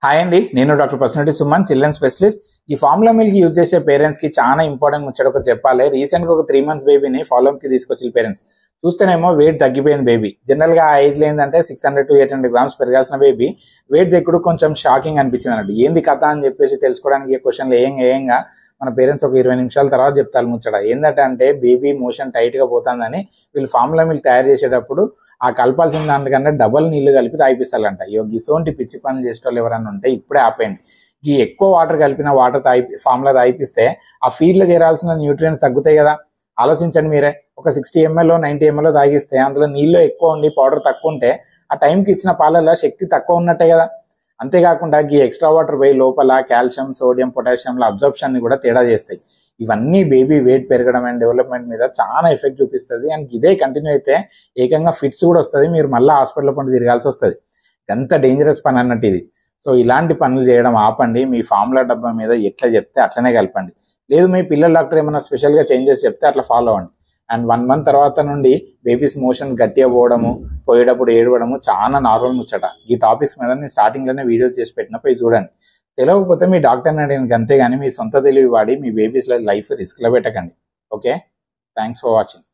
Hi అండి, నేను doctor personality Suman, children specialist. ఈ ఫార్ములా మిల్క్ యూజ్ చేసే పేరెంట్స్ కి చాలా ఇంపార్టెంట్ ముచ్చట ఒకటి చెప్పాలి. రీసెంట్ గా ఒక 3 months బేబీని ఫాలో కి తీసుకొచ్చిన పేరెంట్స్ చూస్తేనేమో వెయిట్ తగ్గిపోయింది బేబీ. జనరల్ గా ఆ ఏజ్ లో ఏంటంటే 600 to 800 grams పెరగాల్సిన బేబీ వెయిట్ దగ్గర కొంచెం షాకింగ్ అనిపించింది అన్నట్టు. ఏంది కథ అని చెప్పేసి తెలుసుకోవడానికి క్వశ్చన్లు ఏంగా మన పేరెంట్స్ ఒక 20 నిమిషాల తర్వాత చెప్తారు ముచ్చట. ఏంటంటే బేబీ మోషన్ టైట్ గా పోతుందని వీళ్ళు ఫార్ములా మిల్క్ తయారు చేసేటప్పుడు ఆ కలపాల్సిన దానికన్నా డబల్ నీళ్లు కలిపి తాగిపిస్తారంట. గిసోంటి పిచ్చి పనులు చేసేటోళ్ళు ఎవరన్నా ఉంటే ఇప్పుడే ఆపేయండి. ఈ ఎక్కువ వాటర్ కలిపిన వాటర్ ఫార్ములా తాగిపిస్తే ఆ ఫీడ్ లో చేరాల్సిన న్యూట్రియన్స్ తగ్గుతాయి కదా. ఆలోచించండి మీరే. ఒక 60 ml 90 ml తాగిస్తే అందులో నీళ్ళు ఎక్కువ ఉండి పౌడర్ తక్కువ ఉంటే ఆ టైంకి ఇచ్చిన పాలలో శక్తి తక్కువ ఉన్నట్టే కదా. అంతేకాకుండా ఈ ఎక్స్ట్రా వాటర్ పోయి లోపల కాల్షియం, సోడియం, పొటాషియంల అబ్జర్ప్షన్ ని కూడా తేడా చేస్తాయి. ఇవన్నీ బేబీ వెయిట్ పెరగడం అండ్ డెవలప్మెంట్ మీద చాలా ఎఫెక్ట్ చూపిస్తుంది. అండ్ ఇదే కంటిన్యూ అయితే ఏకంగా ఫిట్స్ కూడా వస్తుంది. మీరు మళ్ళీ హాస్పిటల్ పండు తిరగాల్సి వస్తుంది. ఎంత డేంజరస్ పని అన్నట్టు ఇది. సో ఇలాంటి పనులు చేయడం ఆపండి. మీ ఫార్ములా డబ్బా మీద ఎట్లా చెప్తే అట్లనే కలపండి. లేదు మీ పిల్లల డాక్టర్ ఏమైనా స్పెషల్గా చేంజెస్ చెప్తే అట్లా ఫాలో అవ్వండి. అండ్ 1 month తర్వాత నుండి బేబీస్ మోషన్ గట్టిగా పోవడము, పోయేటప్పుడు ఏడవడము చాలా నార్మల్ ముచ్చట. ఈ టాపిక్స్ మీద నేను స్టార్టింగ్లోనే వీడియోస్ చేసి పెట్టినప్పుడు చూడండి. తెలియకపోతే మీ డాక్టర్ని అడిగిన అంతేగాని మీ సొంత తెలివి వాడి మీ బేబీస్ లైఫ్ రిస్క్లో పెట్టకండి. Okay, thanks for watching.